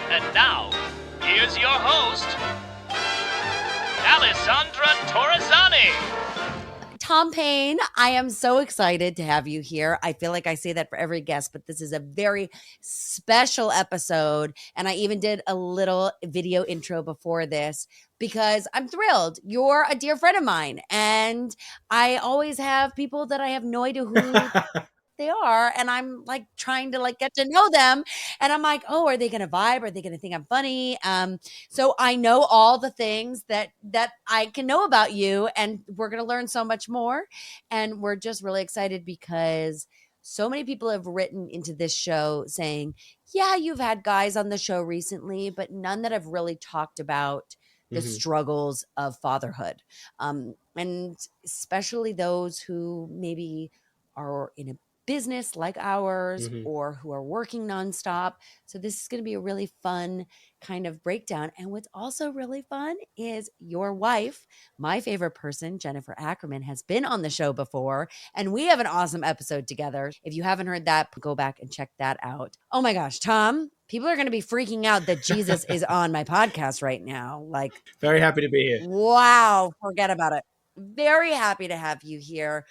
And now, here's your host, Alessandra Torresani. Tom Payne, I am so excited to have you here. I feel like I say that for every guest, but this is a very special episode. And I even did a little video intro before this because I'm thrilled. You're a dear friend of mine. And I always have people that I have no idea who they are, and I'm like trying to like get to know them, and I'm like, oh, are they gonna vibe? Are they gonna think I'm funny? So I know all the things that I can know about you, and we're gonna learn so much more, and we're just really excited because so many people have written into this show saying, yeah, you've had guys on the show recently, but none that have really talked about the struggles of fatherhood, and especially those who maybe are in a business like ours or who are working nonstop. So this is going to be a really fun kind of breakdown. And what's also really fun is your wife, my favorite person, Jennifer Ackerman, has been on the show before, and we have an awesome episode together. If you haven't heard that, go back and check that out. Oh my gosh, Tom, people are going to be freaking out that Jesus is on my podcast right now. Like, very happy to be here. Wow, forget about it. Very happy to have you here.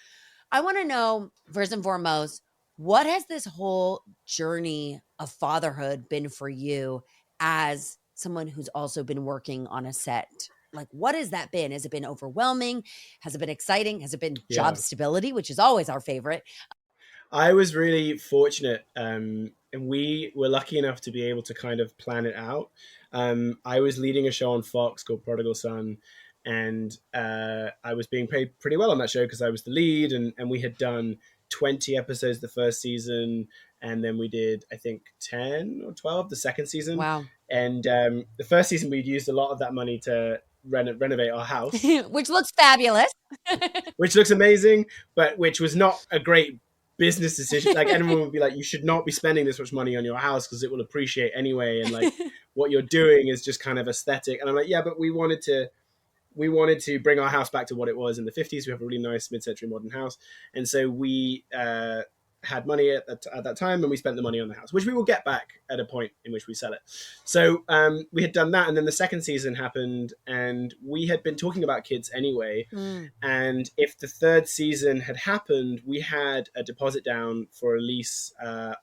I want to know, first and foremost, what has this whole journey of fatherhood been for you as someone who's also been working on a set? Like, what has that been? Has it been overwhelming? Has it been exciting? Has it been job stability, which is always our favorite? I was really fortunate, and we were lucky enough to be able to kind of plan it out. I was leading a show on Fox called Prodigal Son, and I was being paid pretty well on that show because I was the lead, and we had done 20 episodes the first season, and then we did, I think, 10 or 12 the second season. Wow. And the first season, we'd used a lot of that money to renovate our house. Which looks fabulous. Which looks amazing, but which was not a great business decision. Like, anyone would be like, you should not be spending this much money on your house because it will appreciate anyway, and like what you're doing is just kind of aesthetic. And I'm like, yeah, but we wanted to bring our house back to what it was in the 50s. We have a really nice mid-century modern house, and so we had money at that time, and we spent the money on the house, which we will get back at a point in which we sell it. So we had done that, and then the second season happened, and we had been talking about kids anyway. And if the third season had happened, we had a deposit down for a lease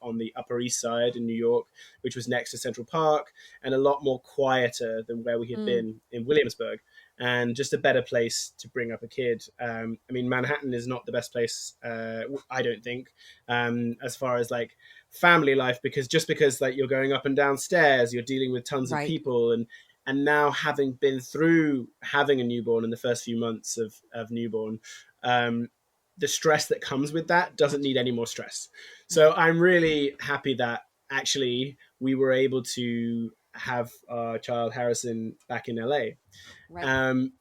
on the Upper East Side in New York, which was next to Central Park and a lot more quieter than where we had been in Williamsburg, and just a better place to bring up a kid. I mean, Manhattan is not the best place, I don't think, as far as like family life, because like you're going up and down stairs, you're dealing with tons of people, and now having been through having a newborn in the first few months of newborn, the stress that comes with that doesn't need any more stress. So I'm really happy that actually we were able to have our child Harrison back in LA.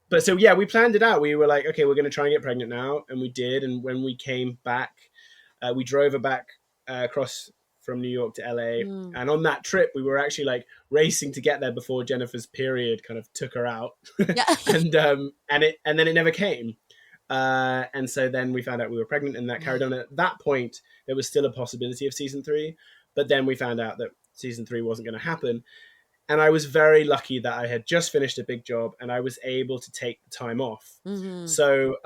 But so, yeah, we planned it out. We were like, okay, we're going to try and get pregnant now. And we did. And when we came back, we drove her back across from New York to LA. And on that trip, we were actually like racing to get there before Jennifer's period kind of took her out. and then it never came. And so then we found out we were pregnant, and that carried on. At that point, there was still a possibility of season 3. But then we found out that season 3 wasn't going to happen. And I was very lucky that I had just finished a big job and I was able to take the time off. So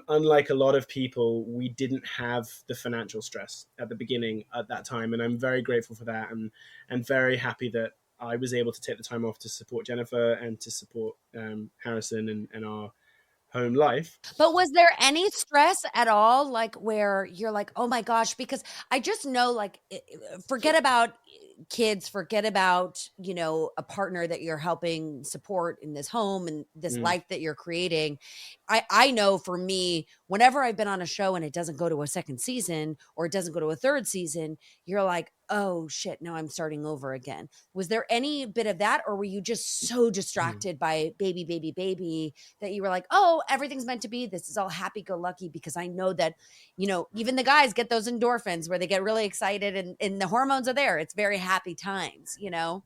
unlike a lot of people, we didn't have the financial stress at the beginning at that time. And I'm very grateful for that, and very happy that I was able to take the time off to support Jennifer and to support Harrison and our home life. But was there any stress at all, like where you're like, oh my gosh, because I just know, like, forget about kids, forget about, you know, a partner that you're helping support in this home and this life that you're creating. I know for me, whenever I've been on a show and it doesn't go to a second season or it doesn't go to a third season, you're like, oh shit, now I'm starting over again. Was there any bit of that, or were you just so distracted by baby that you were like, oh, everything's meant to be, this is all happy-go-lucky? Because I know that, you know, even the guys get those endorphins where they get really excited and the hormones are there. It's very happy times, you know?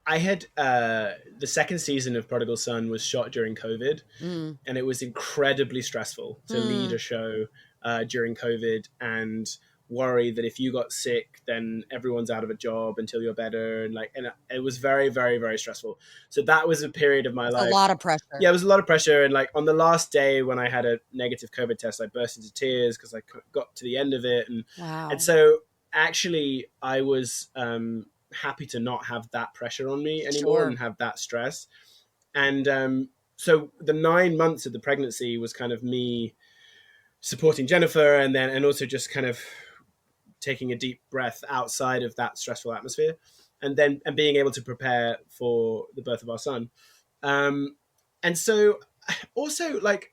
I had the second season of Prodigal Son was shot during COVID, and it was incredibly stressful to lead a show during COVID. And worry that if you got sick, then everyone's out of a job until you're better. And it was very, very, very stressful. So that was a period of my It's a life. lot of pressure. Yeah, it was a lot of pressure. And like on the last day when I had a negative COVID test, I burst into tears because I got to the end of it. Wow. And so actually I was happy to not have that pressure on me anymore Sure. and have that stress. And so the 9 months of the pregnancy was kind of me supporting Jennifer and also just kind of taking a deep breath outside of that stressful atmosphere and being able to prepare for the birth of our son. And so also like,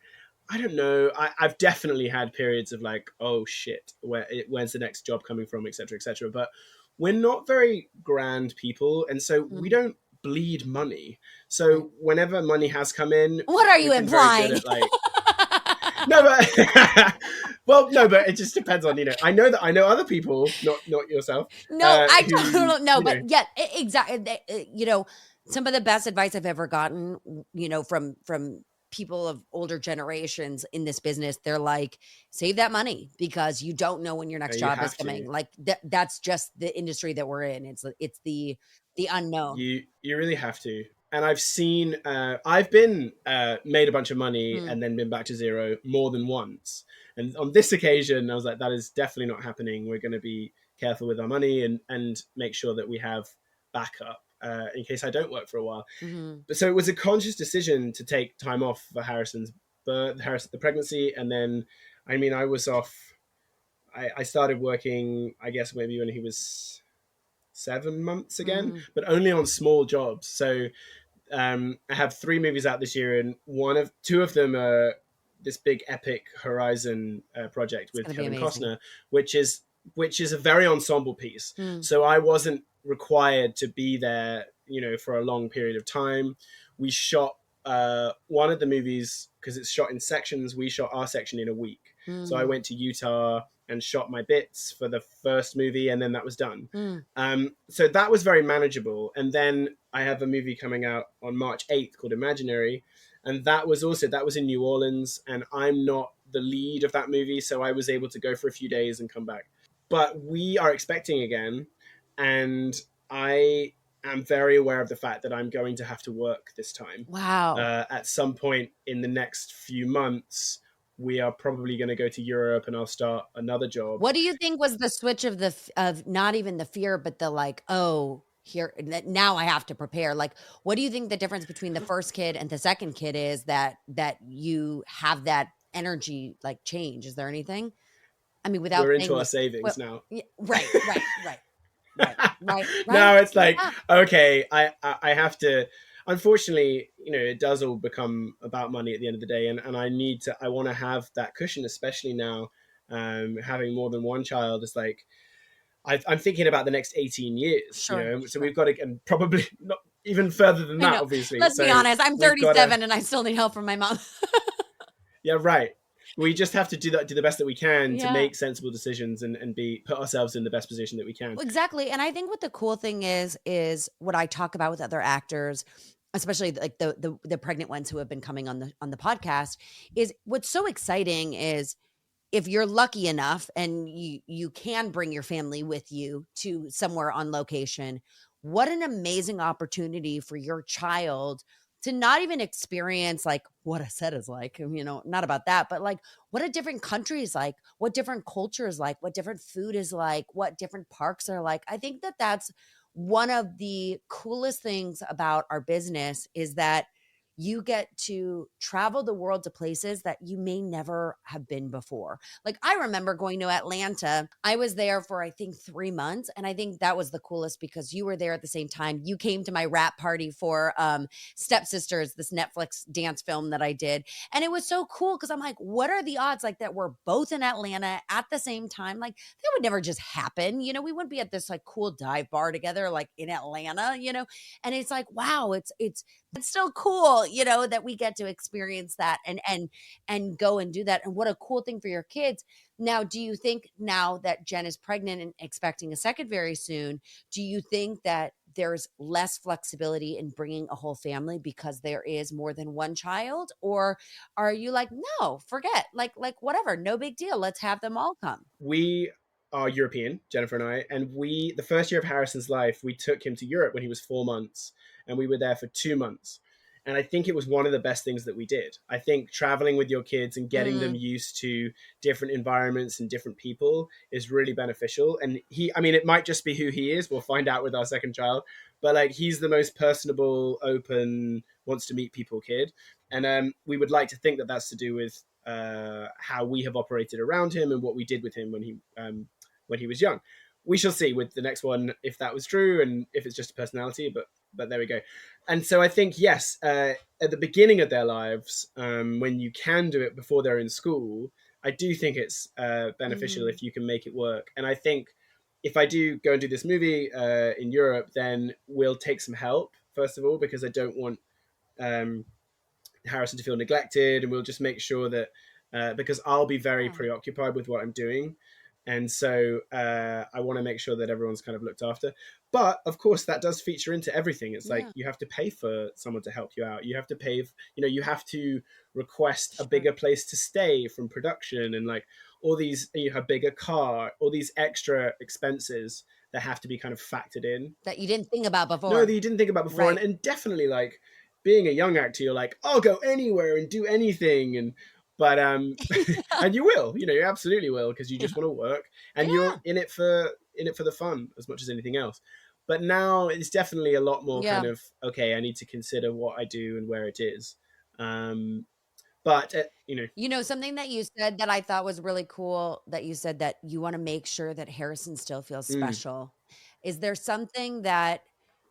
I don't know, I've definitely had periods of like, oh shit, where's the next job coming from, et cetera, et cetera. But we're not very grand people. And so we don't bleed money. So whenever money has come in, what are you we've been very implying? good at, like, no, but well, no, but it just depends on, I know that I know other people, not yourself. No, I who, don't know, you but know, yeah, exactly. Some of the best advice I've ever gotten, from people of older generations in this business, they're like, save that money because you don't know when your next you job is have to. coming. Like that's just the industry that we're in. It's the unknown. You really have to. And I've seen, I've been made a bunch of money Mm. and then been back to zero more than once. And on this occasion, I was like, that is definitely not happening. We're going to be careful with our money and make sure that we have backup in case I don't work for a while. Mm-hmm. But so it was a conscious decision to take time off for Harrison's birth, the pregnancy. And then, I mean, I was off. I started working, I guess, maybe when he was 7 months again, but only on small jobs. So I have 3 movies out this year, and two of them are this big epic Horizon project with Kevin Costner, which is a very ensemble piece. So I wasn't required to be there, for a long period of time. We shot one of the movies because it's shot in sections. We shot our section in a week. So I went to Utah and shot my bits for the first movie, and then that was done. So that was very manageable. And then I have a movie coming out on March 8th called Imaginary, and that was in New Orleans, and I'm not the lead of that movie, so I was able to go for a few days and come back. But we are expecting again, and I am very aware of the fact that I'm going to have to work this time. Wow. At some point in the next few months, we are probably going to go to Europe and I'll start another job. What do you think was the switch of not even the fear, but the like, oh, here, now I have to prepare. Like, what do you think the difference between the first kid and the second kid is that you have that energy like change? Is there anything? I mean, without we're saying into our savings now. Yeah, right. Now it's like, okay, I have to, unfortunately, it does all become about money at the end of the day. And I want to have that cushion, especially now, having more than one child is like, I'm thinking about the next 18 years, Sure. So we've got to, and probably not even further than that, obviously. Let's be honest. I'm 37 and I still need help from my mom. Yeah, right. We just have to do the best that we can to make sensible decisions and put ourselves in the best position that we can. Exactly. And I think what the cool thing is what I talk about with other actors, especially like the pregnant ones who have been coming on the podcast, is what's so exciting is if you're lucky enough and you can bring your family with you to somewhere on location, what an amazing opportunity for your child to not even experience like what a set is like, not about that, but like what a different country is like, what different culture is like, what different food is like, what different parks are like. I think that that's one of the coolest things about our business is that you get to travel the world to places that you may never have been before. Like I remember going to Atlanta. I was there for, I think, 3 months. And I think that was the coolest because you were there at the same time. You came to my wrap party for Stepsisters, this Netflix dance film that I did. And it was so cool because I'm like, what are the odds like that we're both in Atlanta at the same time? Like that would never just happen. We wouldn't be at this like cool dive bar together, like in Atlanta, and it's like, wow, it's still cool, that we get to experience that and go and do that. And what a cool thing for your kids. Now, do you think now that Jen is pregnant and expecting a second very soon, do you think that there's less flexibility in bringing a whole family because there is more than one child? Or are you like, no, forget, like whatever, no big deal. Let's have them all come. We are European, Jennifer and I, and the first year of Harrison's life, we took him to Europe when he was 4 months, and we were there for 2 months. And I think it was one of the best things that we did. I think traveling with your kids and getting them used to different environments and different people is really beneficial. And I mean, it might just be who he is. We'll find out with our second child, but like, he's the most personable, open, wants to meet people kid. And we would like to think that that's to do with how we have operated around him and what we did with him when he was young. We shall see with the next one if that was true and if it's just a personality, but there we go. And so I think, yes, at the beginning of their lives, when you can do it before they're in school, I do think it's beneficial if you can make it work. And I think if I do go and do this movie in Europe, then we'll take some help, first of all, because I don't want Harrison to feel neglected, and we'll just make sure that because I'll be very preoccupied with what I'm doing. And so I want to make sure that everyone's kind of looked after. But of course, that does feature into everything. It's like you have to pay for someone to help you out. You have to pay, you have to request a bigger place to stay from production, and like all these, you have bigger car, all these extra expenses that have to be kind of factored in. That you didn't think about before. No, that you didn't think about before. Right. And definitely like being a young actor, you're like, I'll go anywhere and do anything. But and you will, you absolutely will, because you just want to work, and you're in it for the fun as much as anything else. But now it's definitely a lot more kind of, okay, I need to consider what I do and where it is. But something that you said that I thought was really cool, that you said that you want to make sure that Harrison still feels special. Is there something that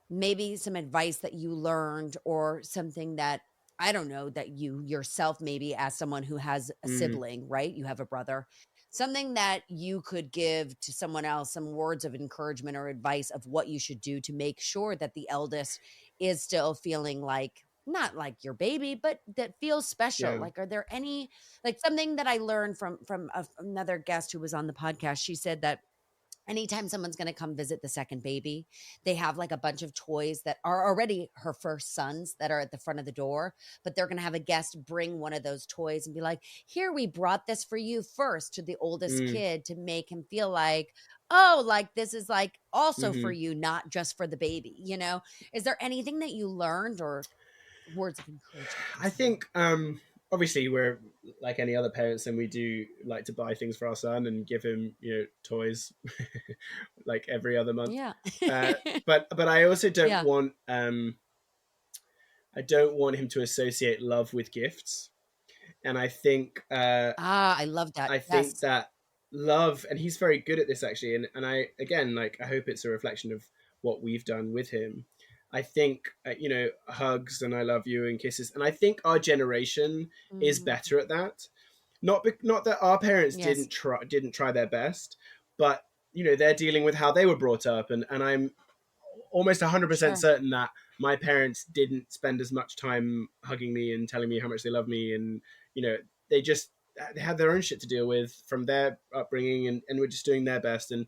maybe some advice that you learned, or something that, I don't know, that you yourself, maybe as someone who has a sibling, right? You have a brother, something that you could give to someone else, some words of encouragement or advice of what you should do to make sure that the eldest is still feeling like, not like your baby, but that feels special. Like, are there any, like, something that I learned from another guest who was on the podcast? She said that anytime someone's going to come visit the second baby, they have like a bunch of toys that are already her first sons that are at the front of the door, but they're going to have a guest bring one of those toys and be like, here, we brought this for you first, to the oldest kid, to make him feel like, oh, like this is like also for you, not just for the baby. Is there anything that you learned, or words of encouragement? I think obviously we're like any other parents, and we do like to buy things for our son and give him toys like every other month. But I also don't want him to associate love with gifts. And I think I love that. I think that love, and he's very good at this actually, and I, again, like, I hope it's a reflection of what we've done with him. I think hugs and I love you and kisses, and I think our generation is better at that. Not that our parents didn't try their best, but they're dealing with how they were brought up, and I'm almost 100% certain that my parents didn't spend as much time hugging me and telling me how much they love me, and they had their own shit to deal with from their upbringing, and were just doing their best, and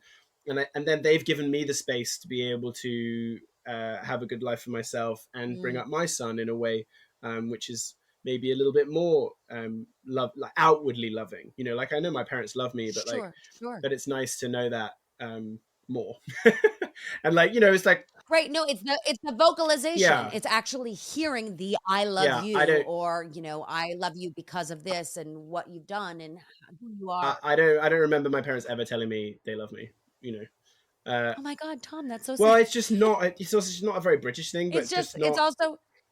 then they've given me the space to be able to have a good life for myself and bring up my son in a way which is maybe a little bit more love, like outwardly loving. Like, I know my parents love me, but but it's nice to know that more. And like, it's like, right, no, it's the vocalization. It's actually hearing the I love you, or I love you because of this and what you've done and who you are. I don't remember my parents ever telling me they love me. Oh my God, Tom, that's so sad. Well, it's also just not a very British thing, but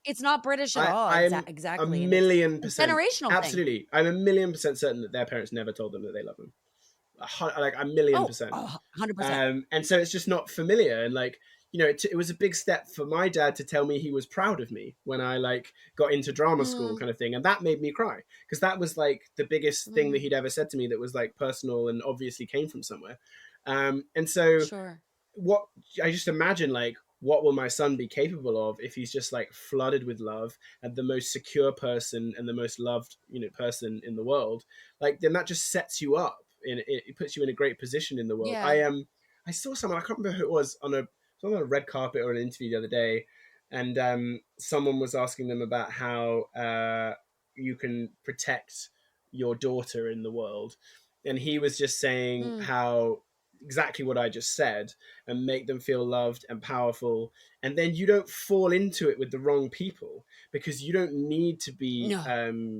it's not British at all. Exactly. A million percent. Generational Absolutely. thing. I'm a million percent certain that their parents never told them that they love them. Like a million percent. 100%. And so it's just not familiar. And like, it was a big step for my dad to tell me he was proud of me when I like got into drama school, kind of thing. And that made me cry, because that was like the biggest thing that he'd ever said to me that was like personal and obviously came from somewhere. And so what I just imagine, like, what will my son be capable of if he's just like flooded with love, and the most secure person and the most loved person in the world? Like, then that just sets you up, and it puts you in a great position in the world. I saw someone, I can't remember who it was, on a red carpet or an interview the other day, and someone was asking them about how you can protect your daughter in the world, and he was just saying how exactly what I just said and make them feel loved and powerful. And then you don't fall into it with the wrong people, because you don't need to be, No,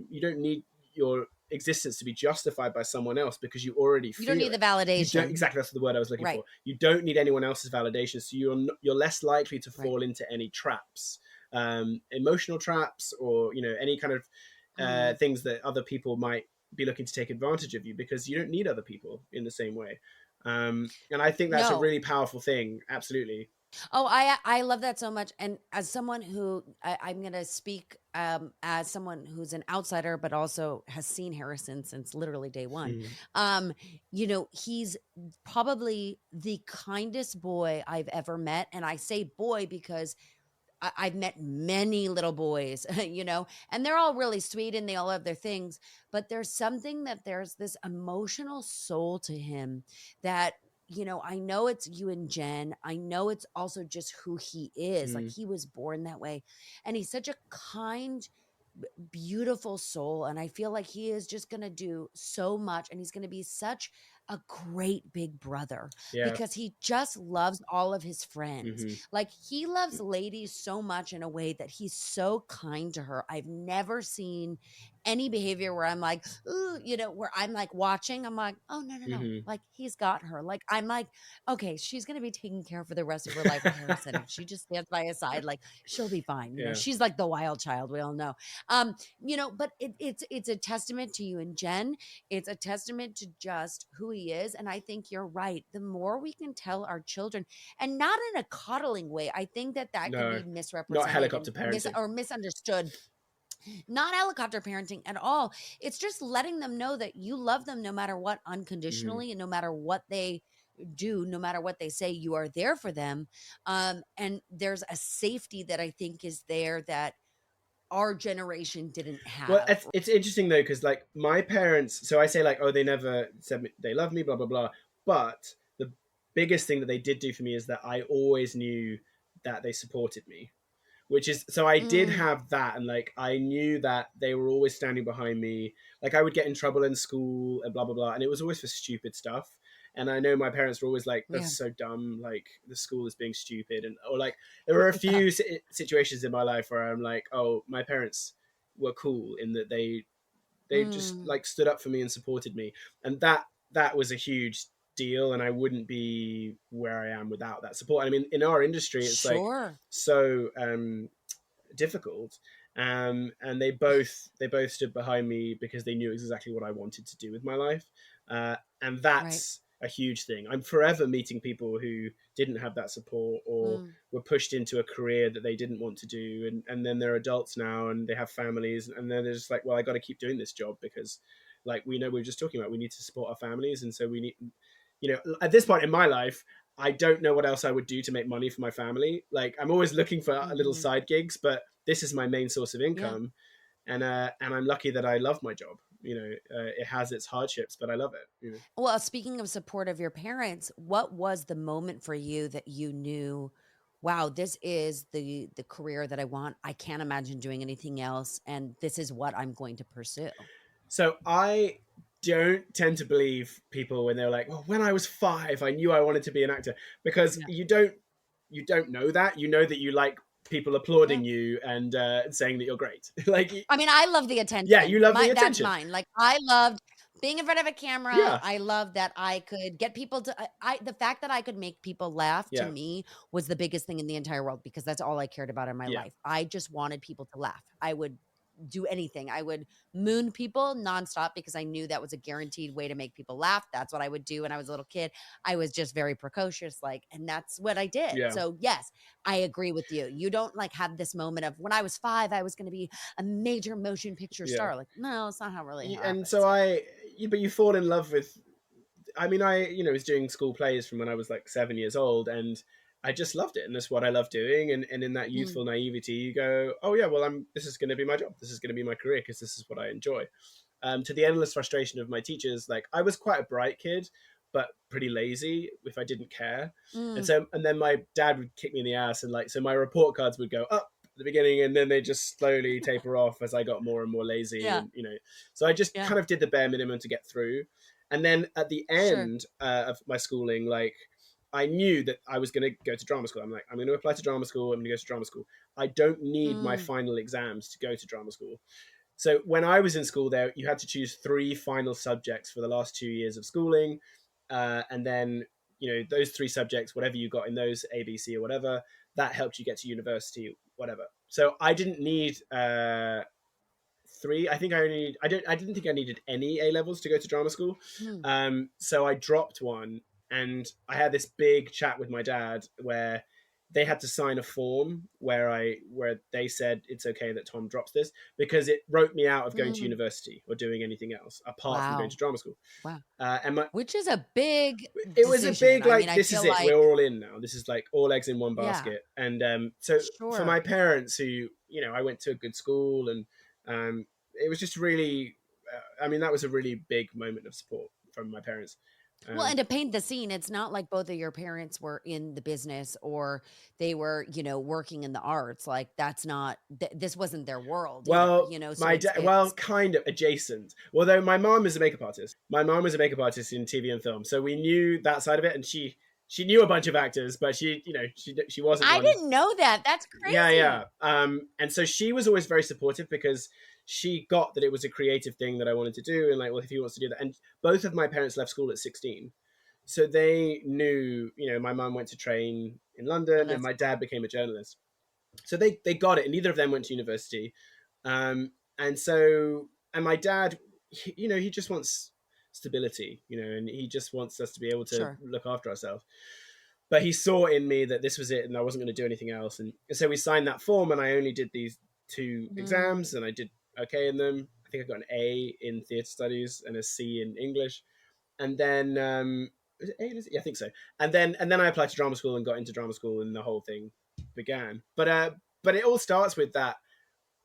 you don't need your existence to be justified by someone else, because you already you don't feel need the it. You don't, validation. exactly, that's the word I was looking Right, for. You don't need anyone else's validation. So you're less likely to right. fall into any traps, emotional traps, or, any kind of Mm. things that other people might be looking to take advantage of you, because you don't need other people in the same way. And I think that's a No. really powerful thing. Absolutely. Oh, I love that so much. And as someone who I'm going to speak as someone who's an outsider, but also has seen Harrison since literally day one. Mm. Um, he's probably the kindest boy I've ever met, and I say boy because I've met many little boys, and they're all really sweet and they all have their things. But there's this emotional soul to him that, I know it's you and Jen. I know it's also just who he is. Like Mm. he was born that way. And he's such a kind, beautiful soul. And I feel like he is just going to do so much. And he's going to be such a great big brother Yeah. because he just loves all of his friends. Hmm. Like he loves ladies so much in a way that he's so kind to her. I've never seen any behavior where I'm like, ooh, where I'm like watching, I'm like, oh, no, no, no. Hmm. Like he's got her. Like, I'm like, okay, she's going to be taken care of for the rest of her life with Harrison. If she just stands by his side, like she'll be fine. Yeah. She's like the wild child. We all know. But it's a testament to you and Jen. It's a testament to just who he is. And I think you're right. The more we can tell our children, and not in a coddling way, I think that can No, be not misrepresented helicopter and parenting. misunderstood. Not helicopter parenting at all. It's just letting them know that you love them no matter what, Hmm. unconditionally, and no matter what they do, no matter what they say, you are there for them. And there's a safety that I think is there that our generation didn't Well, have. it's interesting though, because like my parents, so I say like, oh, they never said they love me, blah blah blah. But the biggest thing that they did do for me is that I always knew that they supported me, which is, so I did Mm, have that, and like I knew that they were always standing behind me. Like I would get in trouble in school and blah blah blah, and it was always for stupid stuff. And I know my parents were always like, yeah. that's so dumb, like the school is being stupid. And or like there were a Yeah. few situations in my life where I'm like, oh, my parents were cool in that they just Mm, like stood up for me and supported me. And that was a huge deal, and I wouldn't be where I am without that support. I mean, in our industry it's like sure. so difficult. And they both stood behind me because they knew exactly what I wanted to do with my life. And Right. that's a huge thing. I'm forever meeting people who didn't have that support, or Mm, were pushed into a career that they didn't want to do, and then they're adults now and they have families, and then they're just like, well, I got to keep doing this job because, like, we were just talking about, we need to support our families, and so we need, at this point in my life, I don't know what else I would do to make money for my family. Like, I'm always looking for little mhm. side gigs, but this is my main source of Yeah. income. And I'm lucky that I love my job. It has its hardships, but I love it. Well, speaking of support of your parents, what was the moment for you that you knew, wow, this is the career that I want. I can't imagine doing anything else, and this is what I'm going to pursue. So I don't tend to believe people when they're like, well, when I was 5, I knew I wanted to be an actor, because Yeah. you don't know that. You know that you like people Yeah. applauding you and saying that you're great. Like, I mean, I love the yeah, you attention. love the That's attention. mine. Like I loved being in front of a camera. Yeah, I loved that I could get people to the fact that I could make people laugh to yeah, me was the biggest thing in the entire world because that's all I cared about in my yeah, life. I just wanted people to laugh. I would do anything. I would moon people nonstop because I knew that was a guaranteed way to make people laugh. That's what I would do when I was a little kid. I was just very precocious, and that's what I did. yeah, So yes, I agree with you. You don't like have this moment of when I was 5, I was going to be a major motion picture yeah. star. Like, no, it's not how it really And happens. so but you fall in love with. I mean, I was doing school plays from when I was like 7 years old, and I just loved it, and that's what I love doing. And in that Mm, youthful naivety, you go, oh yeah, well, this is going to be my job. This is going to be my career because this is what I enjoy. To the endless frustration of my teachers, like I was quite a bright kid, but pretty lazy if I didn't care. And mm, so, and then my dad would kick me in the ass, and like, so my report cards would go up at the beginning, and then they just slowly taper off as I got more and more lazy. yeah, And so I just yeah. kind of did the bare minimum to get through. And then at the Sure. end of my schooling, like I knew that I was going to go to drama school. I'm like, I'm going to apply to drama school. I'm going to go to drama school. I don't need my Mm, final exams to go to drama school. So when I was in school, there you had to choose 3 final subjects for the last 2 years of schooling, and then those 3 subjects, whatever you got in those, A, B, C, or whatever, that helped you get to university, whatever. So I didn't need 3. I think I only I didn't think I needed any A levels to go to drama school. mm, So I dropped one, and I had this big chat with my dad where they had to sign a form where they said it's okay that Tom drops this because it wrote me out of going to mm. university or doing anything else apart from going Wow. to drama school. Wow. And my Which is a big it was a decision. big I mean, like, I this is feel it, we're like, all in now, this is like all eggs in one yeah, basket. And so for my sure. parents, who I went to a good school, and it was just really I mean, that was a really big moment of support from my parents. Well, and um to paint the scene, it's not like both of your parents were in the business or they were, working in the arts. Like that's not this wasn't their world either, well, so my it's dad, well, it's kind of adjacent, although my mom is a makeup artist. My mom was a makeup artist in TV and film, so we knew that side of it. And she knew a bunch of actors, but she wasn't I one. didn't know that. That's Yeah, yeah. crazy. And so she was always very supportive because she got that it was a creative thing that I wanted to do, and like, well, if he wants to do that. And both of my parents left school at 16, so they knew. My mum went to train in Oh, London, and that's my dad cool. became a journalist. So they got it, and neither of them went to university. And so, and my dad, he just wants stability, and he just wants us to be able to Sure. look after ourselves. But he saw in me that this was it, and I wasn't going to do anything else. And so we signed that form, and I only did these 2 exams, Mm, and I did okay in them. I think I got an A in theatre studies and a C in English. And then was it A? Yeah, I think so. And then I applied to drama school and got into drama school, and the whole thing began. But it all starts with that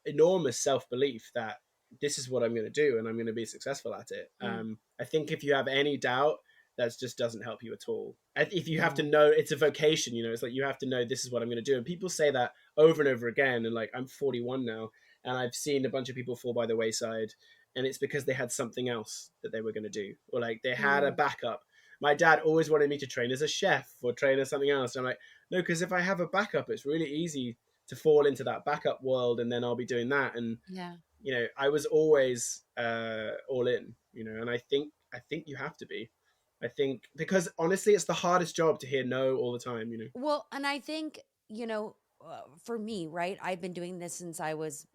enormous self belief that this is what I'm going to do, and I'm going to be successful at it. mm, I think if you have any doubt, that just doesn't help you at all. If you have to no. know it's a vocation, it's like you have to know this is what I'm going to do. And people say that over and over again. And like, I'm 41 now, and I've seen a bunch of people fall by the wayside, and it's because they had something else that they were going to do, or like they had a Mm, backup. My dad always wanted me to train as a chef or train as something else. And I'm like, no, because if I have a backup, it's really easy to fall into that backup world, and then I'll be doing that. And yeah. I was always all in, and I think you have to be. I think because honestly, it's the hardest job to hear no all the time. Well, and I think, for me, right? I've been doing this since I always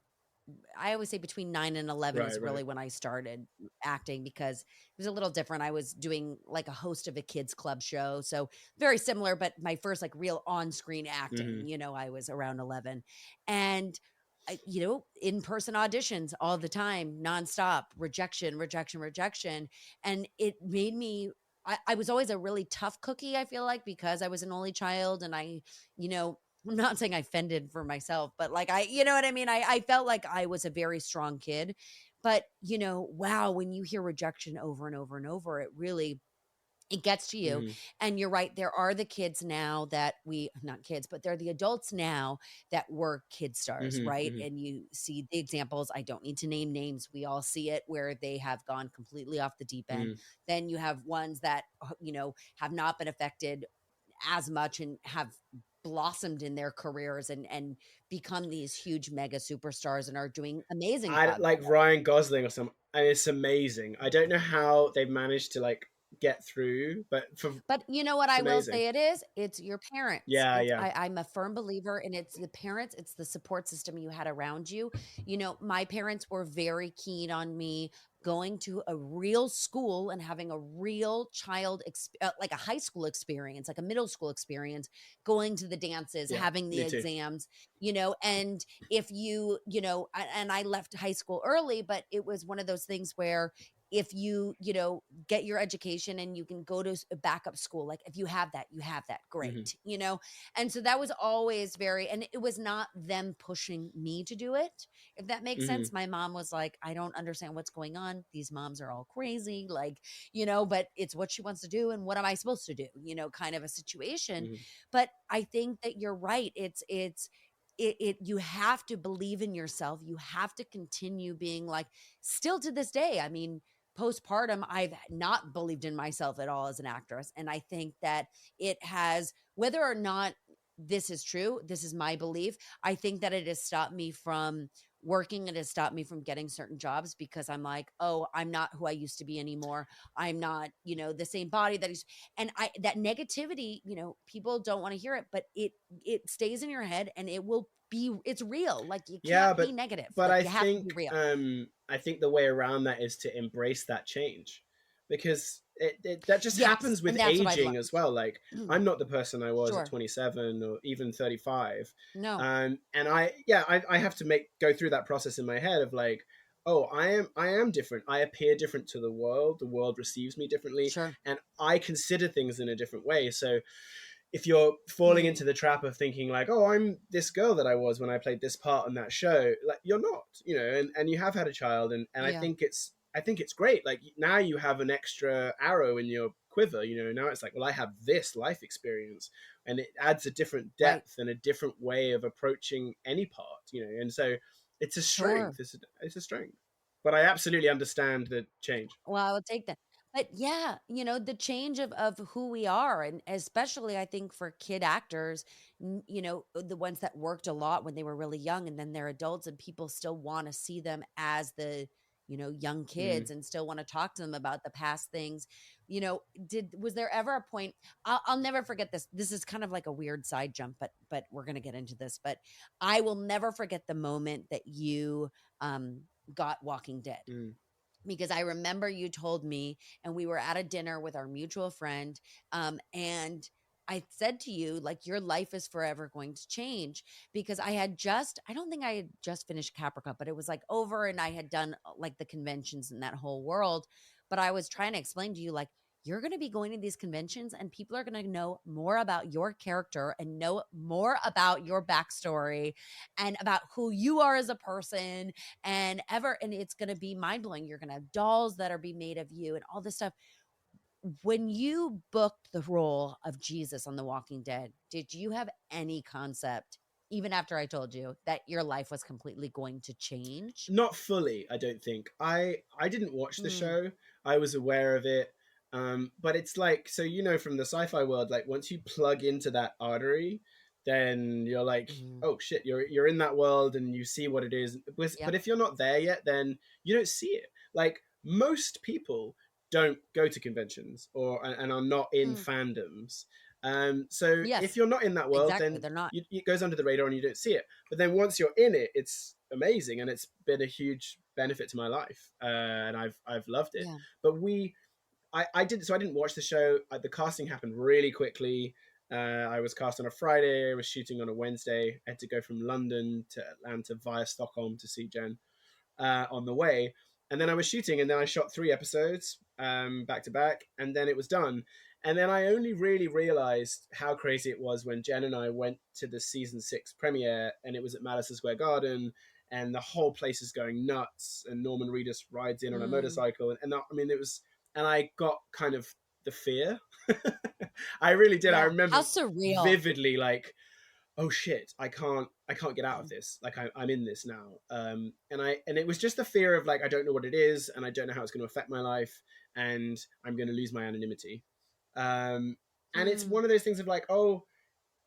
say between 9 and 11 is Right, really right. when I started acting because it was a little different. I was doing like a host of a kids club show. So very similar, but my first like real on-screen acting, Hmm. I was around 11. And in-person auditions all the time, nonstop, rejection, rejection, rejection. And it made me I was always a really tough cookie, I feel like, because I was an only child and you know, I'm not saying I fended for myself, but like you know what I mean? I felt like I was a very strong kid. But, wow, when you hear rejection over and over and over, it gets to you. Hmm. And you're right. There are the kids now that not kids, but they're the adults now that were kid stars, Hmm. right? Hmm. And you see the examples. I don't need to name names. We all see it where they have gone completely off the deep end. Hmm. Then you have ones that, have not been affected as much and have blossomed in their careers and become these huge mega superstars and are doing amazing I jobs. like Ryan Gosling or something. And it's amazing. I don't know how they've managed to like get through, but But you know what it's I will amazing. say it is? It's your parents. Yeah, yeah. I'm a firm believer and it's the parents, it's the support system you had around you. My parents were very keen on me going to a real school and having a real like a high school experience, like a middle school experience, going to the dances, Yeah, having the me too. exams, and if and I left high school early, but it was one of those things where if get your education and you can go to a backup school, like if you have that, you have that, Hmm. great. And so that was always and it was not them pushing me to do it, if that makes Hmm. sense. My mom was like, I don't understand what's going on, these moms are all crazy, like, but it's what she wants to do and what am I supposed to do, kind of a situation. Hmm. But I think that you're right. You have to believe in yourself. You have to continue being like, still to this day, I mean, postpartum, I've not believed in myself at all as an actress. And I think that it has, whether or not this is true, this is my belief. I think that it has stopped me from working. It has stopped me from getting certain jobs because I'm like, oh, I'm not who I used to be anymore. I'm not, the same body that is. And that negativity, people don't want to hear it, but it stays in your head and it's real. Like you Yeah, can't be negative. but Like you have to be real. I think the way around that is to embrace that change, because that just Yes. happens with And that's what I've aging as well. Like I'm learned. not the person I was at Sure. 27 or even 35. No. And I have to go through that process in my head of like, oh, I am different. I appear different to the world. The world receives me differently, Sure. and I consider things in a different way. So if you're falling into the trap of thinking like, oh, I'm this girl that I was when I played this part on that show, like you're not, and you have had a child, and Yeah. I think it's great. Like now you have an extra arrow in your quiver, now it's like, well, I have this life experience, and it adds a different depth and a different way of approaching any part, and so it's a Sure. strength. It's a strength. But I absolutely understand the change. Well, I would take that. But yeah, the change of who we are, and especially I think for kid actors, the ones that worked a lot when they were really young and then they're adults and people still want to see them as the, young kids and still want to talk to them about the past things. Was there ever a point, I'll never forget this. This is kind of like a weird side jump, but we're going to get into this, but I will never forget the moment that you got Walking Dead. Because I remember you told me, and we were at a dinner with our mutual friend, and I said to you, like, your life is forever going to change, because I don't think I had just finished Caprica, but it was like over and I had done like the conventions in that whole world. But I was trying to explain to you, like, you're going to be going to these conventions and people are going to know more about your character and know more about your backstory and about who you are as a person and it's going to be mind blowing. You're going to have dolls that are being made of you and all this stuff. When you booked the role of Jesus on The Walking Dead, did you have any concept, even after I told you, that your life was completely going to change? Not fully, I don't think. I didn't watch the Mm, show. I was aware of it. But it's like, so from the sci-fi world, like once you plug into that artery, then you're like, mm, oh shit, you're in that world and you see what it is. But yep. if you're not there yet, then you don't see it. Like most people don't go to conventions or and are not in Mm, fandoms. So if yes, you're not in that world, exactly. then They're not. it goes under the radar and you don't see it. But then once you're in it, it's amazing, and it's been a huge benefit to my life, and I've loved it. Yeah. But I didn't watch the show. The casting happened really quickly. I was cast on a Friday. I was shooting on a Wednesday. I had to go from London to Atlanta via Stockholm to see Jen on the way. And then I was shooting, and then I shot 3 episodes back to back, and then it was done. And then I only really realized how crazy it was when Jen and I went to the season 6 premiere, and it was at Madison Square Garden, and the whole place is going nuts. And Norman Reedus rides in on a Mm, motorcycle, and I mean, it was, and I got kind of the fear. I really did. I yeah. How remember surreal. vividly, like, oh shit, I can't get out of this, like I'm in this now, and it was just the fear of like, I don't know what it is, and I don't know how it's going to affect my life, and I'm going to lose my anonymity, um, and it's Mm, one of those things of like, oh,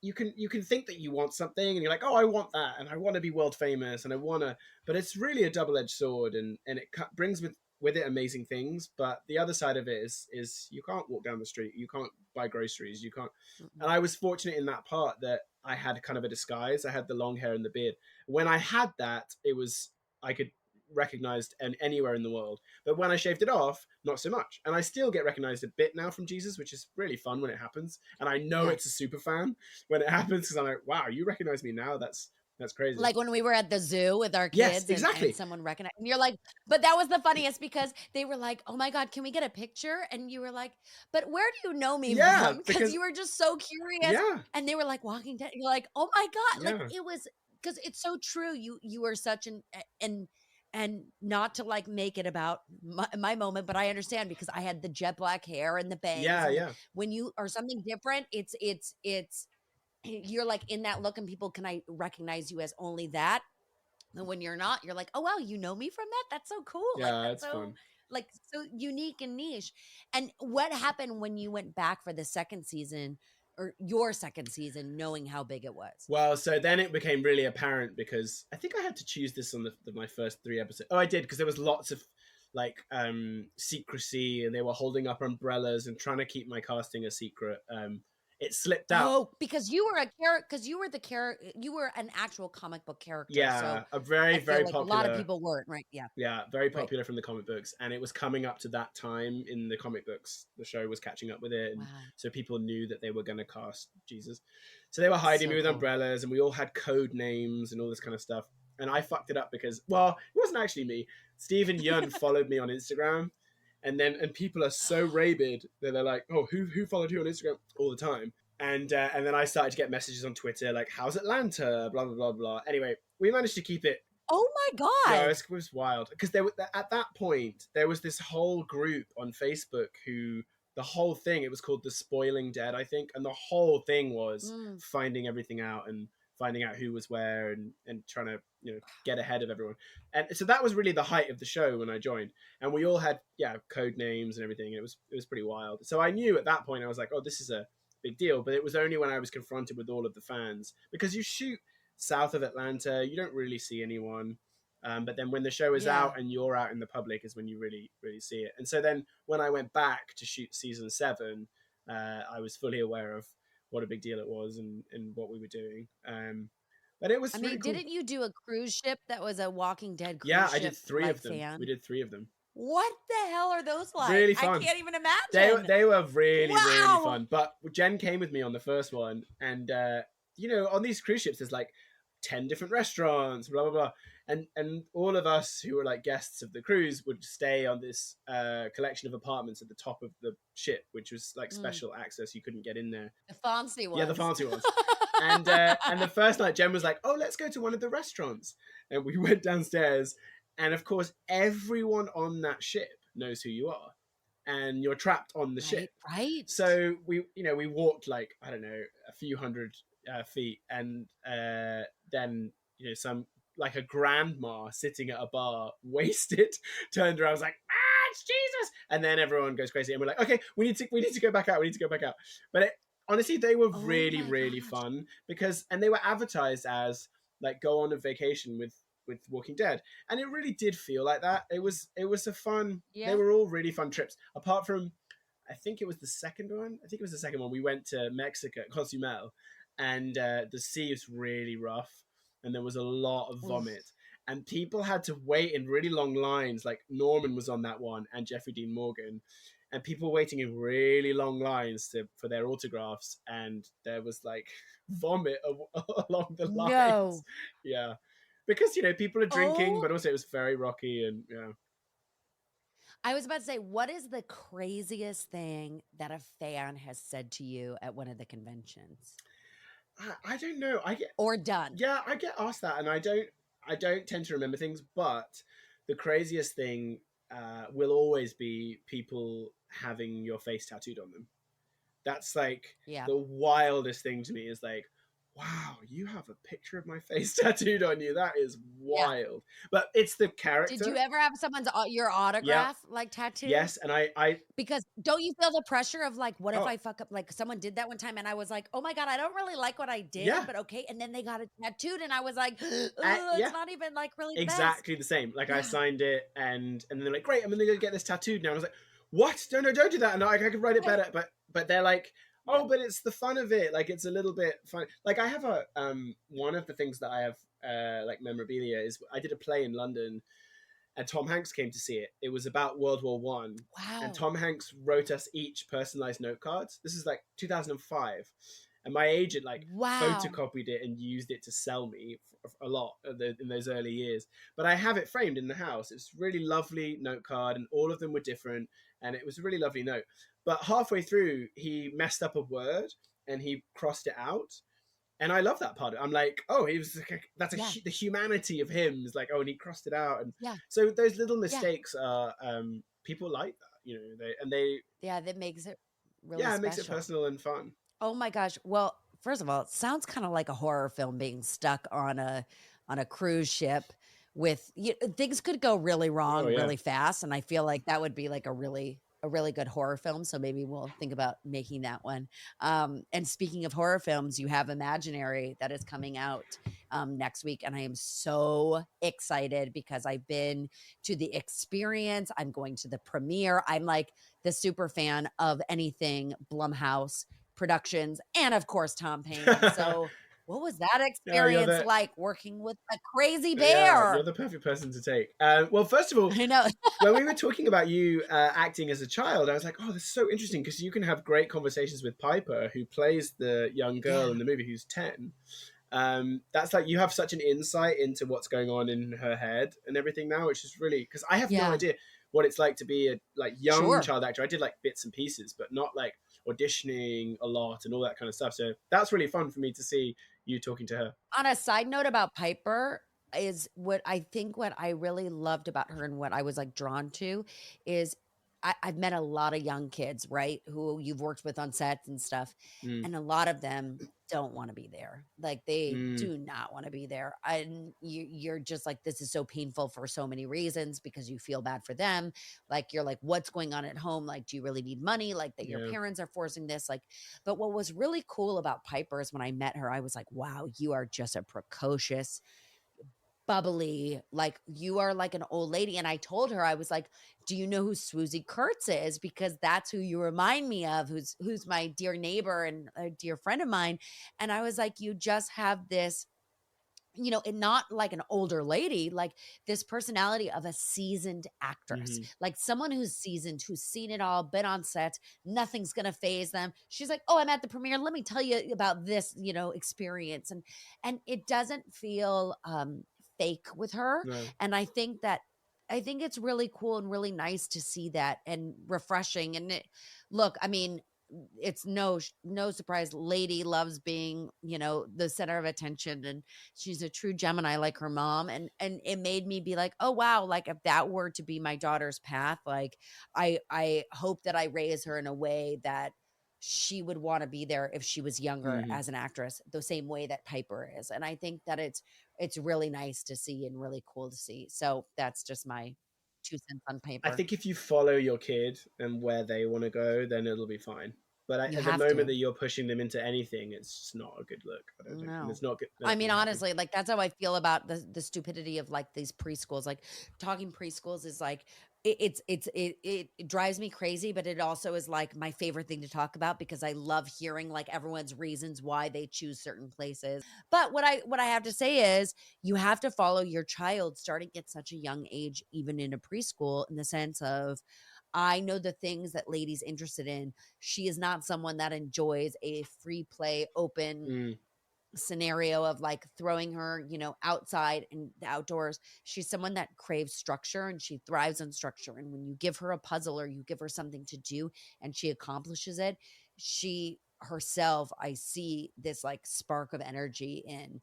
you can think that you want something and you're like, oh, I want that, and I want to be world famous, and I want to, but it's really a double-edged sword, and it brings with it amazing things, but the other side of it is you can't walk down the street, you can't buy groceries, you can't. mm, And I was fortunate in that part that I had kind of a disguise. I had the long hair and the beard. When I had that, it was, I could recognized anywhere in the world. But when I shaved it off, not so much. And I still get recognized a bit now from Jesus, which is really fun when it happens. And I know it's a yes. super fan when it happens, because I'm like, wow, you recognize me now? That's crazy. Like when we were at the zoo with our Yes, kids and exactly. someone recognized, and you're like, but that was the funniest because they were like, oh my God, can we get a picture? And you were like, but where do you know me Yeah, from? Because because you were just so curious. yeah, And they were like, Walking Dead. You're like, oh my God. Like yeah, it was, because it's so true. You were such and not to like make it about my moment, but I understand because I had the jet black hair and the bangs. yeah, And yeah. when you are something different, it's, you're like in that look and people can I recognize you as only that. And when you're not, you're like, oh wow, you know me from that? That's so cool. Like Yeah, that's it's so fun. like so unique and niche. And what happened when you went back for the second season or your second season, knowing how big it was? Well, so then it became really apparent because I think I had to choose this on my first 3 episodes. Oh, I did, because there was lots of like secrecy, and they were holding up umbrellas and trying to keep my casting a secret. It slipped out. Oh, because you were a character, because you were the character, you were an actual comic book character. Yeah, so a very, I feel very like popular. a lot of people weren't, right? Yeah. Yeah, very popular from the comic books, and it was coming up to that time in the comic books. The show was catching up with it, and Wow. so people knew that they were going to cast Jesus. So they were hiding me with umbrellas, and we all had code names and all this kind of stuff. And I fucked it up because, well, it wasn't actually me. Stephen Yun followed me on Instagram, and people are so rabid that they're like, "Oh, who followed you on Instagram?" all the time. And then I started to get messages on Twitter like, "How's Atlanta?" Blah blah blah blah. Anyway, we managed to keep it. Oh my God. No, it was wild. Because at that point, there was this whole group on Facebook who, the whole thing, it was called The Spoiling Dead, I think. And the whole thing was finding everything out and finding out who was where and trying to, get ahead of everyone. And so that was really the height of the show when I joined. And we all had, code names and everything. And it was pretty wild. So I knew at that point, I was like, oh, this is a big deal. But it was only when I was confronted with all of the fans. Because you shoot south of Atlanta, you don't really see anyone. But then when the show is out and you're out in the public is when you really, really see it. And so then when I went back to shoot season 7, I was fully aware of what a big deal it was and what we were doing. But it was really cool. Didn't you do a cruise ship that was a Walking Dead cruise ship? Yeah, I did 3 of them. Fan? We did 3 of them. What the hell are those like? Really fun. I can't even imagine. They were really, really fun. But Jen came with me on the first one. And, on these cruise ships, there's like 10 different restaurants, blah, blah, blah. And all of us who were like guests of the cruise would stay on this collection of apartments at the top of the ship, which was like special access. You couldn't get in there. The fancy ones. Yeah, the fancy ones. And the first night, Jen was like, oh, let's go to one of the restaurants. And we went downstairs. And of course, everyone on that ship knows who you are. And you're trapped on the ship. Right. So we walked like, I don't know, a few hundred feet. And then, some, like a grandma sitting at a bar, wasted, turned around, was like, it's Jesus. And then everyone goes crazy. And we're like, okay, we need to go back out. But honestly, they were really, really fun and they were advertised as like go on a vacation with Walking Dead. And it really did feel like that. It was a fun, they were all really fun trips. Apart from, I think it was the second one. We went to Mexico, Cozumel, and the sea is really rough. And there was a lot of vomit. And people had to wait in really long lines. Like Norman was on that one and Jeffrey Dean Morgan. And people waiting in really long lines for their autographs. And there was like vomit along the lines. No. Yeah. Because, people are drinking, but also it was very rocky and yeah. I was about to say, what is the craziest thing that a fan has said to you at one of the conventions? I don't know. Or done. Yeah, I get asked that, and I don't tend to remember things. But the craziest thing will always be people having your face tattooed on them. That's like the wildest thing to me. Is like, wow, you have a picture of my face tattooed on you. That is wild. Yeah. But it's the character. Did you ever have someone's your autograph like tattooed? Yes, and I because don't you feel the pressure of like, what if I fuck up? Like someone did that one time, and I was like, oh my God, I don't really like what I did, but okay. And then they got it tattooed, and I was like, it's not even like really exactly the same. Like I signed it, and then they're like, great, I'm gonna get this tattooed now. And I was like, what? No, don't do that. And I could write it better, but they're like, oh, but it's the fun of it. Like, it's a little bit fun. Like, I have one of the things that I have, like, memorabilia is I did a play in London and Tom Hanks came to see it. It was about World War One. Wow. And Tom Hanks wrote us each personalized note cards. This is like 2005. And my agent, like, photocopied it and used it to sell me a lot in those early years. But I have it framed in the house. It's a really lovely note card, and all of them were different. And it was a really lovely note. But halfway through, he messed up a word, and he crossed it out. And I love that part of it. I'm like, oh, he was the humanity of him is like, oh, and he crossed it out. And so those little mistakes are, people like that, that makes it really special. It makes it personal and fun. Oh my gosh. Well, first of all, it sounds kind of like a horror film being stuck on a cruise ship with things could go really wrong yeah. really fast, and I feel like that would be like a really good horror film. So maybe we'll think about making that one. And speaking of horror films, you have Imaginary that is coming out next week, and I am so excited because I've been to the experience. I'm going to the premiere. I'm like the super fan of anything Blumhouse Productions, and of course Tom Payne. So what was that Yeah, experience like working with a crazy yeah, you're bear? the perfect person to take. Well, first of all, I know. when we were talking about you acting as a child, I was like, oh, this is so interesting because you can have great conversations with Piper, who plays the young girl Yeah. in the movie who's 10. That's like, you have such an insight into what's going on in her head and everything now, which is really, because I have no Yeah. idea what it's like to be a like young Sure. child actor. I did like bits and pieces, but not like auditioning a lot and all that kind of stuff. So that's really fun for me to see you talking to her. On a side note about Piper, is what I really loved about her and what I was like drawn to is I've met a lot of young kids, right? Who you've worked with on sets and stuff. Mm. And a lot of them don't want to be there. Like they Mm. do not want to be there. And you're just like, this is so painful for so many reasons because you feel bad for them. Like you're like, what's going on at home? Like, do you really need money? Like that your Yeah. parents are forcing this? Like, but what was really cool about Piper is when I met her, I was like, wow, you are just a precocious, bubbly, like you are like an old lady. And I told her, I was like, do you know who Swoozie Kurtz is? Because that's who you remind me of, who's my dear neighbor and a dear friend of mine. And I was like, you just have this, and not like an older lady, like this personality of a seasoned actress, like someone who's seasoned, who's seen it all, been on set, nothing's going to phase them. She's like, oh, I'm at the premiere. Let me tell you about this, experience. And it doesn't feel fake with her. No. And I think it's really cool and really nice to see that and refreshing. And look, I mean, it's no surprise lady loves being the center of attention, and she's a true Gemini like her mom, and it made me be like, oh wow, like if that were to be my daughter's path, like I hope that I raise her in a way that she would want to be there if she was younger as an actress, the same way that Piper is. And I think that it's really nice to see and really cool to see. So that's just my 2 cents on Piper. I think if you follow your kid and where they want to go, then it'll be fine. But at the moment that you're pushing them into anything, it's just not a good look. I don't think. And it's not good. I mean, honestly, like that's how I feel about the stupidity of like these preschools. Like talking preschools is like it drives me crazy, but it also is like my favorite thing to talk about because I love hearing like everyone's reasons why they choose certain places. But what I have to say is you have to follow your child starting at such a young age, even in a preschool, in the sense of I know the things that Lady's interested in. She is not someone that enjoys a free play, open scenario of like throwing her, outside and the outdoors. She's someone that craves structure and she thrives on structure. And when you give her a puzzle or you give her something to do and she accomplishes it, she herself, I see this like spark of energy in,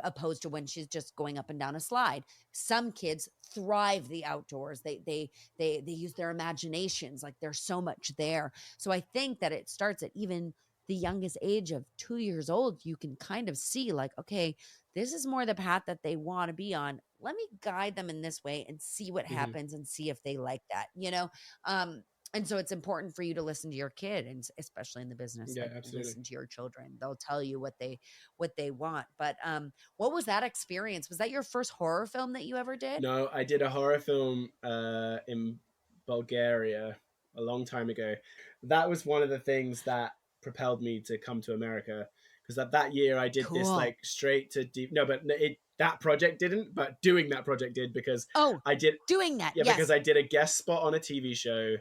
opposed to when she's just going up and down a slide. Some kids thrive the outdoors. They use their imaginations. Like there's so much there. So I think that it starts at even the youngest age of 2 years old. You can kind of see like, okay, this is more the path that they want to be on. Let me guide them in this way and see what happens and see if they like that, and so it's important for you to listen to your kid, and especially in the business, Yeah, like absolutely. listen to your children. They'll tell you what they want. But what was that experience? Was that your first horror film that you ever did? No, I did a horror film in Bulgaria a long time ago. That was one of the things that propelled me to come to America, because that year I did this like straight to deep. No, but that project didn't, but doing that project did, because I did doing that. Yeah, Yes. because I did a guest spot on a TV show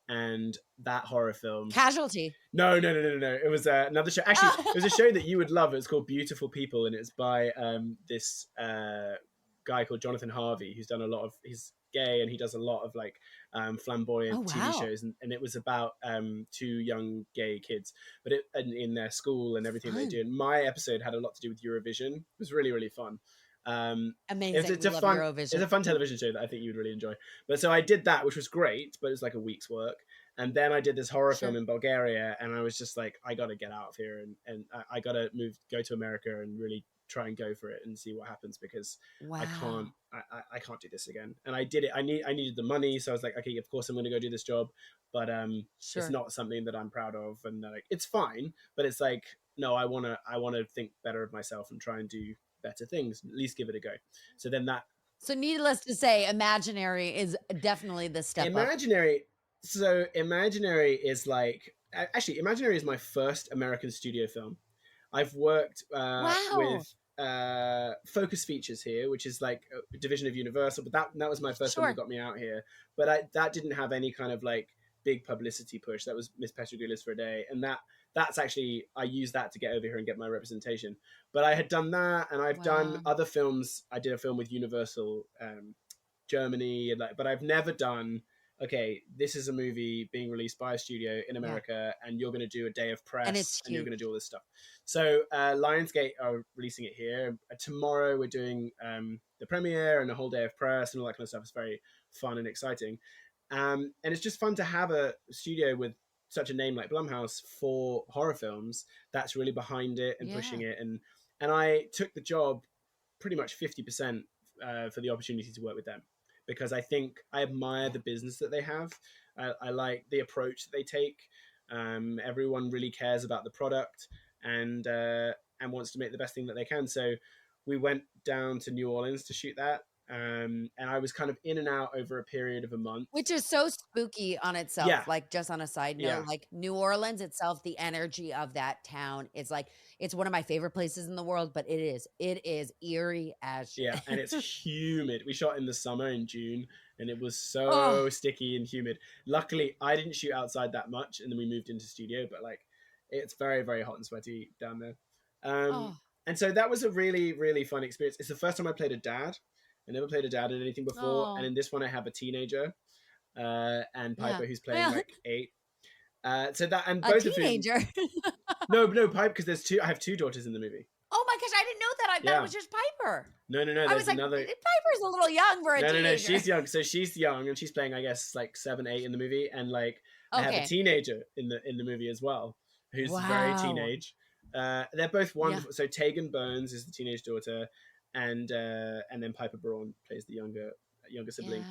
and that horror film. Casualty. No. It was another show. Actually, it was a show that you would love. It's called Beautiful People, and it's by this guy called Jonathan Harvey, who's done a lot of. He's gay and he does a lot of like flamboyant TV shows, and it was about 2 young gay kids, but in their school and everything they do. And my episode had a lot to do with Eurovision. It was really, really fun. Amazing. It's a fun television show that I think you would really enjoy. But so I did that, which was great, but it was like a week's work. And then I did this horror film in Bulgaria, and I was just like, I got to get out of here, and I got to go to America and really try and go for it and see what happens, because Wow. I can't do this again. And I did it. I needed the money, so I was like, okay, of course I'm going to go do this job, but it's Sure. not something that I'm proud of, and like it's fine, but it's like, no, I wanna think better of myself and try and do better things. At least give it a go. So then that So needless to say, Imaginary is definitely the step up. Imaginary. So Imaginary is like, actually, Imaginary is my first American studio film. I've worked Wow. with Focus Features here, which is like a division of Universal, but that was my first film that Sure. got me out here. But that didn't have any kind of like big publicity push. That was Miss Petroglyphs for a Day, and that's actually, I used that to get over here and get my representation. But I had done that, and I've done Wow. other films. I did a film with Universal Germany, and but I've never done, okay, this is a movie being released by a studio in America, and you're going to do a day of press, And it's and you're huge. going to do all this stuff. So Lionsgate are releasing it here. Tomorrow we're doing the premiere and a whole day of press and all that kind of stuff. It's very fun and exciting. And it's just fun to have a studio with such a name like Blumhouse for horror films that's really behind it and pushing it. And I took the job pretty much 50% for the opportunity to work with them, because I think I admire the business that they have. I like the approach that they take. Everyone really cares about the product and wants to make the best thing that they can. So we went down to New Orleans to shoot that. And I was kind of in and out over a period of a month. Which is so spooky on itself. Yeah. Like, just on a side note, Yeah. like New Orleans itself, the energy of that town is like, it's one of my favorite places in the world, but it is eerie as shit. Yeah, and it's humid. We shot in the summer in June, and it was so Oh. sticky and humid. Luckily, I didn't shoot outside that much, and then we moved into studio, but like, it's very, very hot and sweaty down there. Oh. And so that was a really, really fun experience. It's the first time I played a dad. I never played a dad in anything before. Oh. And in this one, I have a teenager, and Piper, Yeah. who's playing like 8. So that, and A both of teenager. no, Piper, because I have 2 daughters in the movie. Oh my gosh, I didn't know that. I thought Yeah. it was just Piper. No, I there's was like, another. Piper's a little young for a teenager. No, she's young. So she's young, and she's playing, I guess, like 7, 8 in the movie, and like I have a teenager in the movie as well, who's very teenage. They're both wonderful. Yeah. So Tegan Bones is the teenage daughter, and then Piper Braun plays the younger sibling,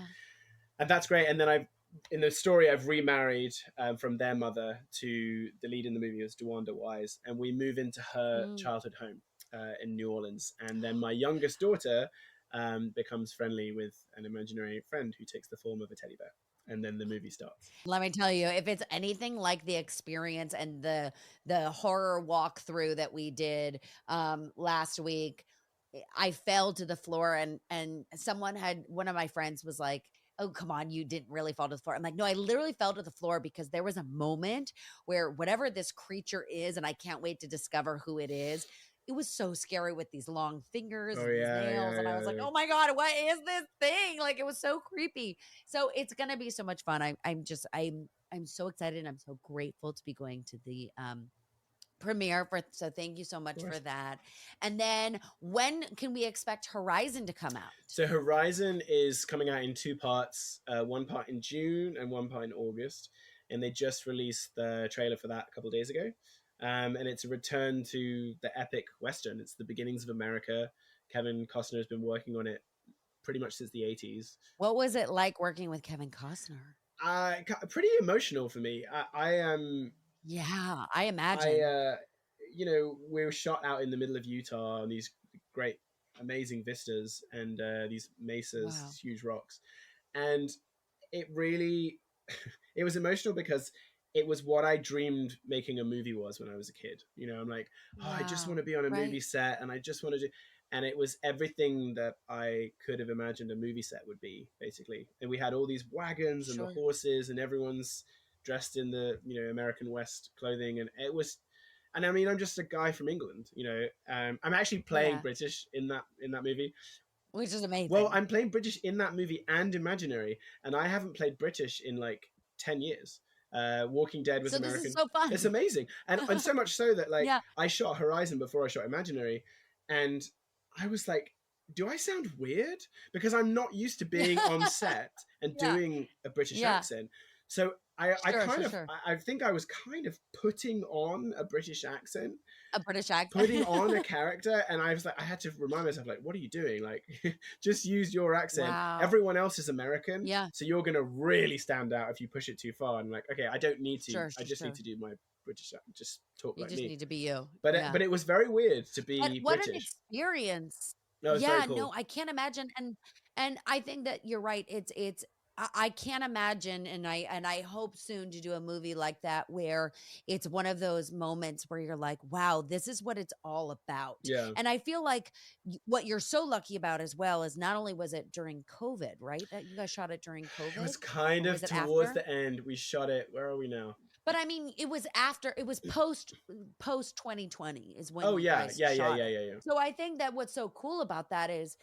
and that's great. And then in the story, I've remarried from their mother to the lead in the movie, is DeWanda Wise, and we move into her childhood home in New Orleans. And then my youngest daughter becomes friendly with an imaginary friend who takes the form of a teddy bear. And then the movie starts. Let me tell you, if it's anything like the experience and the horror walkthrough that we did last week, I fell to the floor, and one of my friends was like, oh, come on, you didn't really fall to the floor. I'm like, no, I literally fell to the floor because there was a moment where whatever this creature is, and I can't wait to discover who it is, it was so scary with these long fingers and these nails. And I was like, oh my God, what is this thing? Like, it was so creepy. So it's going to be so much fun. I'm so excited, and I'm so grateful to be going to the premiere so thank you so much for that. And then when can we expect Horizon to come out? So Horizon is coming out in 2 parts, one part in June and one part in August. And they just released the trailer for that a couple of days ago. And it's a return to the epic Western. It's the beginnings of America. Kevin Costner has been working on it pretty much since the 80s. What was it like working with Kevin Costner? Pretty emotional for me. Yeah, I imagine. We were shot out in the middle of Utah on these great, amazing vistas and these mesas, these huge rocks. And it really, it was emotional because it was what I dreamed making a movie was when I was a kid. I'm like, I just want to be on a movie set, and I just want to do, and it was everything that I could have imagined a movie set would be, basically. And we had all these wagons and the horses, and everyone's dressed in the American West clothing, and it was, and I mean, I'm just a guy from England, I'm actually playing British in that movie, which is amazing. Well, I'm playing British in that movie and Imaginary, and I haven't played British in like 10 years. Walking Dead was American. This is so fun. It's amazing, and so much so that like I shot Horizon before I shot Imaginary, and I was like, do I sound weird? Because I'm not used to being on set and doing a British accent. So I think I was kind of putting on a British accent, A British accent. putting on a character, and I was like, I had to remind myself, like, what are you doing? Like, just use your accent. Wow. Everyone else is American, Yeah. so you're gonna really stand out if you push it too far. And like, okay, I don't need to. Sure, I sure, just need sure. to do my British accent. Just talk You like just me. need to be you. But Yeah. but it was very weird to But be what an British. experience. That was Yeah, very cool. no, I can't imagine. And I think that you're right. I can't imagine, and I hope soon to do a movie like that where it's one of those moments where you're like, wow, this is what it's all about. Yeah. And I feel like what you're so lucky about as well is not only was it during COVID, right? That you guys shot it during It was COVID, kind or of was it towards after? the end. We shot it. Where are we now? But I mean, it was after, it was post 2020 is when Oh you yeah, guys yeah, yeah, shot yeah, it. yeah, yeah. So I think that what's so cool about that is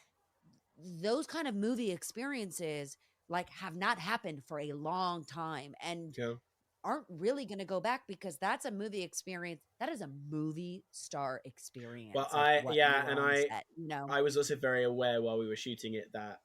those kind of movie experiences like have not happened for a long time and Yeah. aren't really going to go back, because that's a movie experience. That is a movie star experience. Well, like what you were on set, you know? I was also very aware while we were shooting it that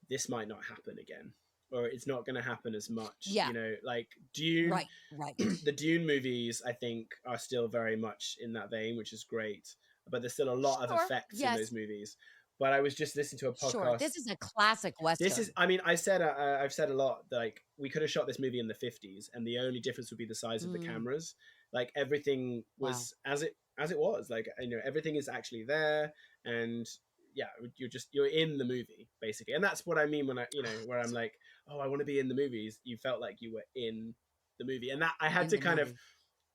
this might not happen again, or it's not going to happen as much. Yeah. You know, like Dune, Right. the Dune movies, I think, are still very much in that vein, which is great. But there's still a lot of Sure. effects in Yes. those movies. But I was just listening to a podcast. Sure. This is a classic Western. This is, I mean, I've said a lot. Like, we could have shot this movie in the 50s, and the only difference would be the size of the cameras. Like, everything was as it was. Like, you know, everything is actually there, and yeah, you're in the movie basically. And that's what I mean when where I'm like, oh, I want to be in the movies. You felt like you were in the movie, and that I had to kind of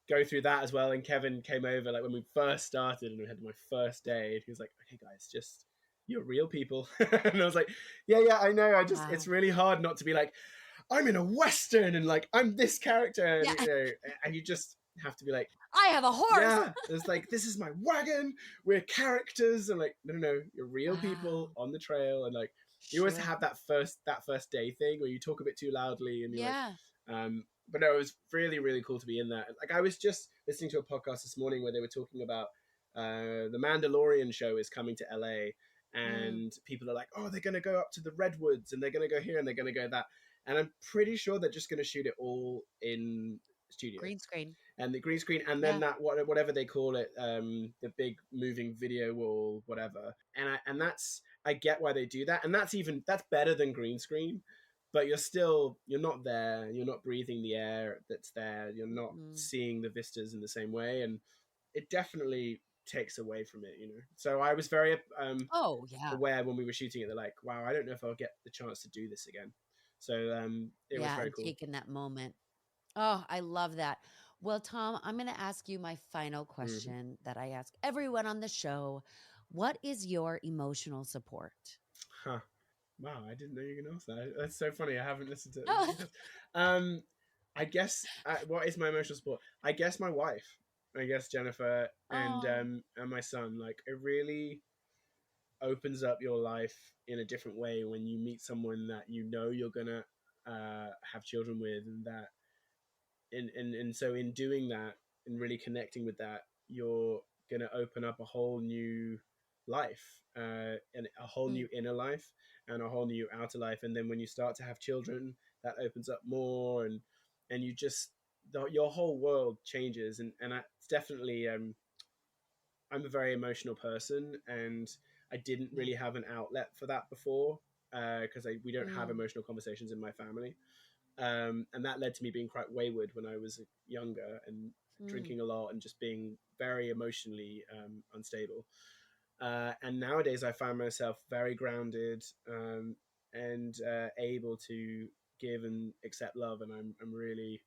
go through that as well. And Kevin came over like when we first started, and we had my first day, and he was like, okay, guys, just, you're real people. And I was like, yeah, I know. It's really hard not to be like, I'm in a Western and like, I'm this character. And, Yeah. you know, and you just have to be like, I have a horse. yeah. It's like, this is my wagon. We're characters. And like, no, you're real people on the trail. And like, you always have that first day thing where you talk a bit too loudly. And you're like, but no, it was really, really cool to be in that. Like, I was just listening to a podcast this morning where they were talking about the Mandalorian show is coming to LA. And people are like, oh, they're going to go up to the redwoods and they're going to go here and they're going to go that. And I'm pretty sure they're just going to shoot it all in studio. Green screen. And the green screen. And then that, whatever they call it, the big moving video wall, whatever. And that's, I get why they do that. And that's better than green screen. But you're not there. You're not breathing the air that's there. You're not seeing the vistas in the same way. And it definitely takes away from it, you know. So I was very aware when we were shooting it. They're like, wow, I don't know if I'll get the chance to do this again. So it was very cool. Taking that moment. Oh, I love that. Well, Tom, I'm going to ask you my final question that I ask everyone on the show. What is your emotional support? Wow, I didn't know you were going to ask that. That's so funny. I haven't listened to it. I guess what is my emotional support? I guess my wife. I guess Jennifer and my son. Like, it really opens up your life in a different way when you meet someone that you know you're gonna have children with, and that, and so in doing that and really connecting with that, you're gonna open up a whole new life, and a whole new inner life and a whole new outer life. And then when you start to have children, that opens up more, and you just, your whole world changes. And it's definitely I'm a very emotional person, and I didn't really have an outlet for that before, because we don't have emotional conversations in my family, and that led to me being quite wayward when I was younger, and drinking a lot and just being very emotionally unstable. And nowadays I find myself very grounded, and able to give and accept love, and I'm really,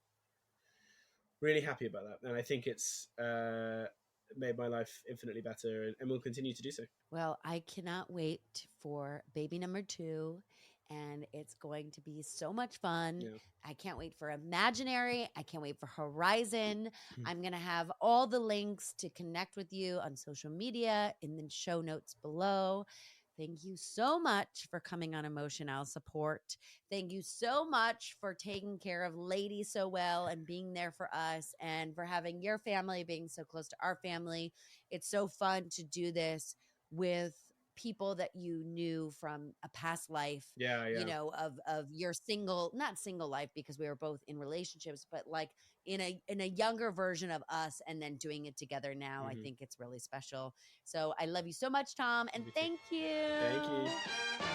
really happy about that. And I think it's made my life infinitely better, and will continue to do so. Well, I cannot wait for baby number 2, and it's going to be so much fun. Yeah. I can't wait for Imaginary. I can't wait for Horizon. I'm going to have all the links to connect with you on social media in the show notes below. Thank you so much for coming on Emotional Support. Thank you so much for taking care of Lady so well and being there for us, and for having your family being so close to our family. It's so fun to do this with people that you knew from a past life, Yeah, you yeah. know, of your not single life, because we were both in relationships, but like in a younger version of us, and then doing it together now. I Mhm. think it's really special. So I love you so much, Tom, and Me too. thank you. Thank you.